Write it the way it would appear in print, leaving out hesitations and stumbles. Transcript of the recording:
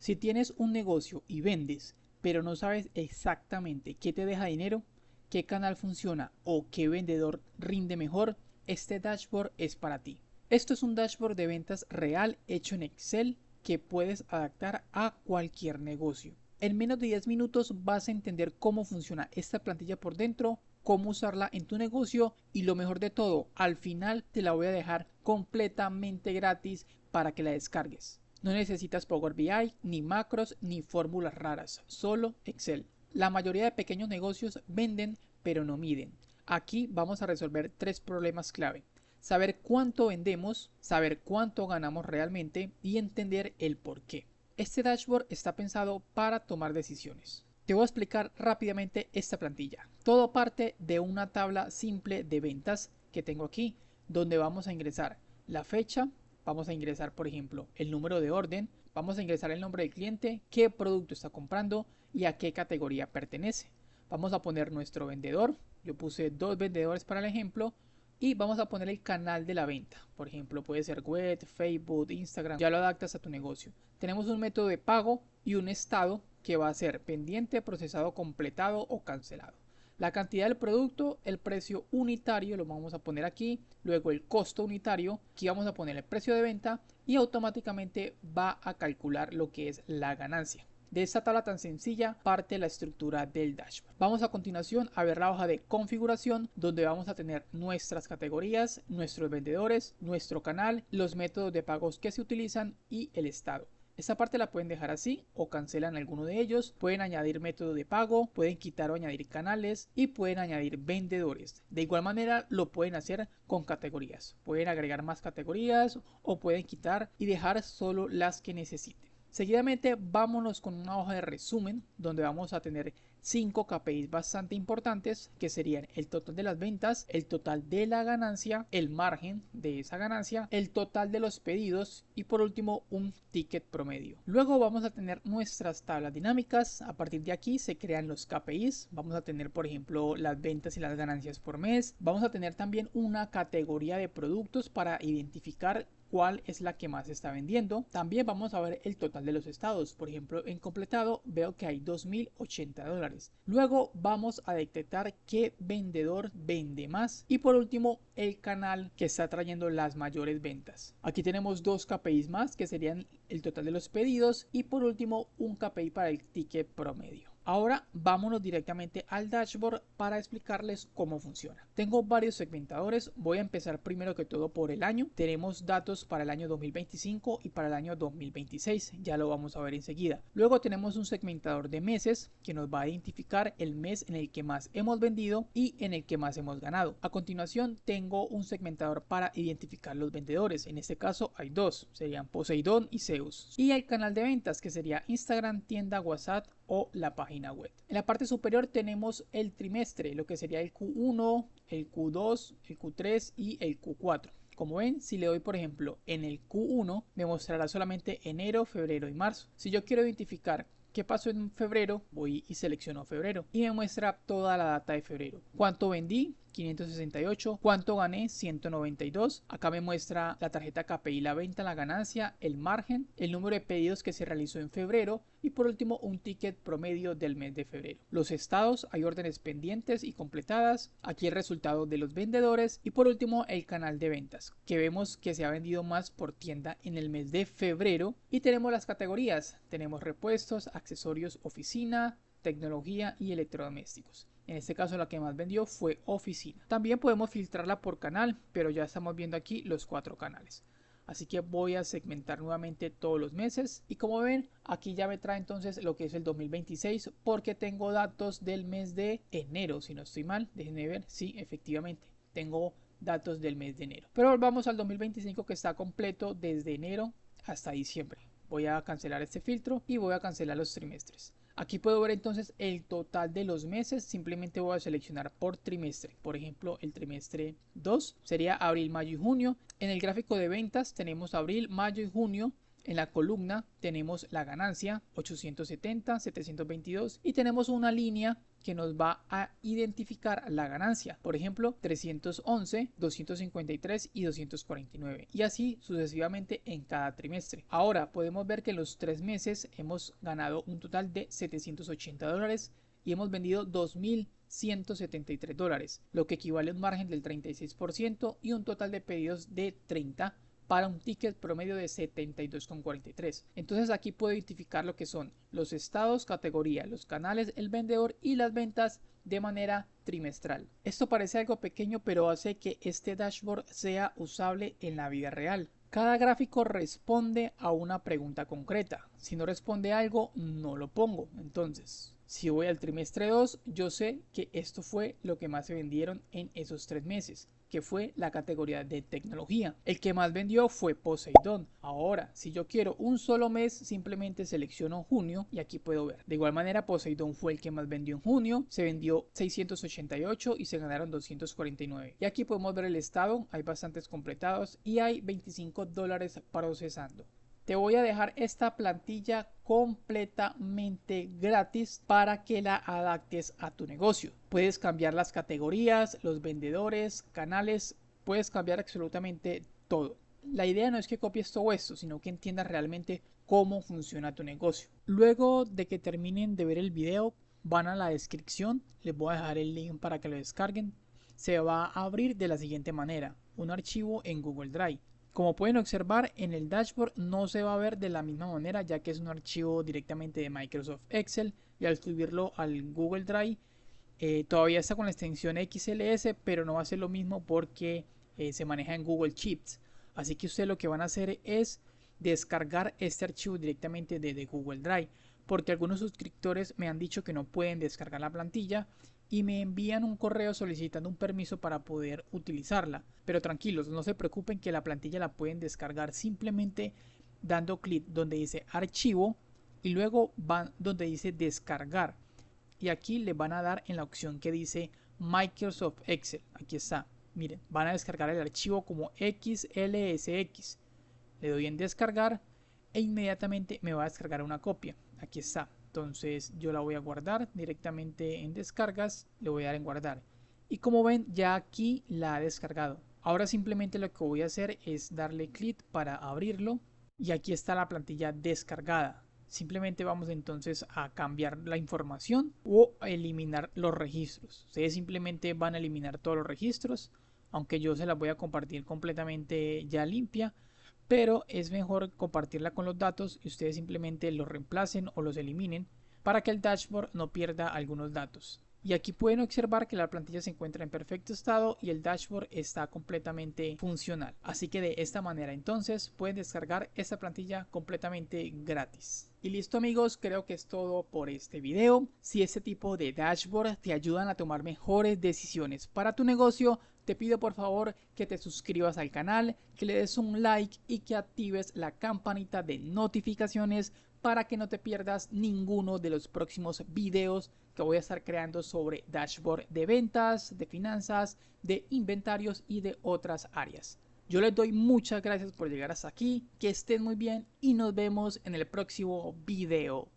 Si tienes un negocio y vendes, pero no sabes exactamente qué te deja dinero, qué canal funciona o qué vendedor rinde mejor, este dashboard es para ti. Esto es un dashboard de ventas real hecho en Excel que puedes adaptar a cualquier negocio. En menos de 10 minutos vas a entender cómo funciona esta plantilla por dentro, cómo usarla en tu negocio y lo mejor de todo, al final te la voy a dejar completamente gratis para que la descargues. No necesitas Power BI, ni macros, ni fórmulas raras, solo Excel. La mayoría de pequeños negocios venden pero no miden. Aquí vamos a resolver tres problemas clave. Saber cuánto vendemos, saber cuánto ganamos realmente y entender el por qué. Este dashboard está pensado para tomar decisiones. Te voy a explicar rápidamente esta plantilla. Todo parte de una tabla simple de ventas que tengo aquí, donde vamos a ingresar la fecha, vamos a ingresar por ejemplo el número de orden, vamos a ingresar el nombre del cliente, qué producto está comprando y a qué categoría pertenece. Vamos a poner nuestro vendedor, yo puse dos vendedores para el ejemplo, y vamos a poner el canal de la venta. Por ejemplo, puede ser web, Facebook, Instagram, ya lo adaptas a tu negocio. Tenemos un método de pago y un estado que va a ser pendiente, procesado, completado o cancelado. La cantidad del producto, el precio unitario, lo vamos a poner aquí, luego el costo unitario, aquí vamos a poner el precio de venta y automáticamente va a calcular lo que es la ganancia. De esta tabla tan sencilla parte la estructura del dashboard. Vamos a continuación a ver la hoja de configuración donde vamos a tener nuestras categorías, nuestros vendedores, nuestro canal, los métodos de pagos que se utilizan y el estado. Esta parte la pueden dejar así o cancelan alguno de ellos, pueden añadir método de pago, pueden quitar o añadir canales y pueden añadir vendedores. De igual manera lo pueden hacer con categorías, pueden agregar más categorías o pueden quitar y dejar solo las que necesiten. Seguidamente vámonos con una hoja de resumen donde vamos a tener 5 KPIs bastante importantes que serían el total de las ventas, el total de la ganancia, el margen de esa ganancia, el total de los pedidos y por último un ticket promedio. Luego vamos a tener nuestras tablas dinámicas. A partir de aquí se crean los KPIs. Vamos a tener por ejemplo las ventas y las ganancias por mes. Vamos a tener también una categoría de productos para identificar cuál es la que más se está vendiendo. También vamos a ver el total de los estados. Por ejemplo, en completado veo que hay $2,080. Luego vamos a detectar qué vendedor vende más. Y por último, el canal que está trayendo las mayores ventas. Aquí tenemos dos KPIs más que serían el total de los pedidos y por último un KPI para el ticket promedio. Ahora vámonos directamente al dashboard para explicarles cómo funciona. Tengo varios segmentadores, voy a empezar primero que todo por el año. Tenemos datos para el año 2025 y para el año 2026, ya lo vamos a ver enseguida. Luego tenemos un segmentador de meses que nos va a identificar el mes en el que más hemos vendido y en el que más hemos ganado. A continuación tengo un segmentador para identificar los vendedores, en este caso hay dos, serían Poseidón y Zeus. Y el canal de ventas que sería Instagram, tienda, WhatsApp o la página web. En la parte superior tenemos el trimestre, lo que sería el Q1, el Q2, el Q3 y el Q4. Como ven, si le doy por ejemplo en el Q1 me mostrará solamente enero, febrero y marzo. Si yo quiero identificar qué pasó en febrero, voy y selecciono febrero y me muestra toda la data de febrero. ¿Cuánto vendí? 568. ¿Cuánto gané? 192. Acá me muestra la tarjeta KPI, la venta, la ganancia, el margen, el número de pedidos que se realizó en febrero y por último un ticket promedio del mes de febrero. Los estados, hay órdenes pendientes y completadas. Aquí el resultado de los vendedores y por último el canal de ventas, que vemos que se ha vendido más por tienda en el mes de febrero. Y tenemos las categorías. Tenemos repuestos, accesorios, oficina, tecnología y electrodomésticos. En este caso la que más vendió fue oficina. También podemos filtrarla por canal, pero ya estamos viendo aquí los 4 canales. Así que voy a segmentar nuevamente todos los meses y como ven aquí ya me trae entonces lo que es el 2026 porque tengo datos del mes de enero, si no estoy mal, déjenme ver, sí, efectivamente tengo datos del mes de enero. Pero volvamos al 2025 que está completo desde enero hasta diciembre. Voy a cancelar este filtro y voy a cancelar los trimestres. Aquí puedo ver entonces el total de los meses, simplemente voy a seleccionar por trimestre. Por ejemplo, el trimestre 2 sería abril, mayo y junio. En el gráfico de ventas tenemos abril, mayo y junio. En la columna tenemos la ganancia 870, 722 y tenemos una línea que nos va a identificar la ganancia, por ejemplo 311, 253 y 249 y así sucesivamente en cada trimestre. Ahora podemos ver que en los 3 meses hemos ganado un total de $780 y hemos vendido 2.173 dólares, lo que equivale a un margen del 36% y un total de pedidos de 30 para un ticket promedio de 72,43. Entonces aquí puedo identificar lo que son los estados, categoría, los canales, el vendedor y las ventas de manera trimestral. Esto parece algo pequeño, pero hace que este dashboard sea usable en la vida real. Cada gráfico responde a una pregunta concreta. Si no responde a algo, no lo pongo. Entonces, si voy al trimestre 2, yo sé que esto fue lo que más se vendieron en esos 3 meses, que fue la categoría de tecnología. El que más vendió fue Poseidon. Ahora, si yo quiero un solo mes, simplemente selecciono junio y aquí puedo ver. De igual manera, Poseidon fue el que más vendió en junio. Se vendió 688 y se ganaron 249. Y aquí podemos ver el estado. Hay bastantes completados y hay $25 procesando. Te voy a dejar esta plantilla completamente gratis para que la adaptes a tu negocio. Puedes cambiar las categorías, los vendedores, canales, puedes cambiar absolutamente todo. La idea no es que copies todo esto, sino que entiendas realmente cómo funciona tu negocio. Luego de que terminen de ver el video, van a la descripción, les voy a dejar el link para que lo descarguen. Se va a abrir de la siguiente manera, un archivo en Google Drive. Como pueden observar, en el dashboard no se va a ver de la misma manera, ya que es un archivo directamente de Microsoft Excel y al subirlo al Google Drive todavía está con la extensión XLS, pero no va a ser lo mismo porque se maneja en Google Sheets. Así que ustedes lo que van a hacer es descargar este archivo directamente desde Google Drive, porque algunos suscriptores me han dicho que no pueden descargar la plantilla y me envían un correo solicitando un permiso para poder utilizarla. Pero tranquilos, no se preocupen que la plantilla la pueden descargar simplemente dando clic donde dice archivo y luego van donde dice descargar. Y aquí le van a dar en la opción que dice Microsoft Excel. Aquí está. Miren, van a descargar el archivo como XLSX. Le doy en descargar e inmediatamente me va a descargar una copia. Aquí está. Entonces yo la voy a guardar directamente en descargas, le voy a dar en guardar y como ven ya aquí la ha descargado. Ahora simplemente lo que voy a hacer es darle clic para abrirlo y aquí está la plantilla descargada. Simplemente vamos entonces a cambiar la información o a eliminar los registros. Ustedes simplemente van a eliminar todos los registros, aunque yo se las voy a compartir completamente ya limpia. Pero es mejor compartirla con los datos y ustedes simplemente los reemplacen o los eliminen para que el dashboard no pierda algunos datos. Y aquí pueden observar que la plantilla se encuentra en perfecto estado y el dashboard está completamente funcional. Así que de esta manera entonces pueden descargar esta plantilla completamente gratis. Y listo amigos, creo que es todo por este video. Si este tipo de dashboard te ayudan a tomar mejores decisiones para tu negocio, te pido por favor que te suscribas al canal, que le des un like y que actives la campanita de notificaciones para que no te pierdas ninguno de los próximos videos que voy a estar creando sobre dashboard de ventas, de finanzas, de inventarios y de otras áreas. Yo les doy muchas gracias por llegar hasta aquí, que estén muy bien y nos vemos en el próximo video.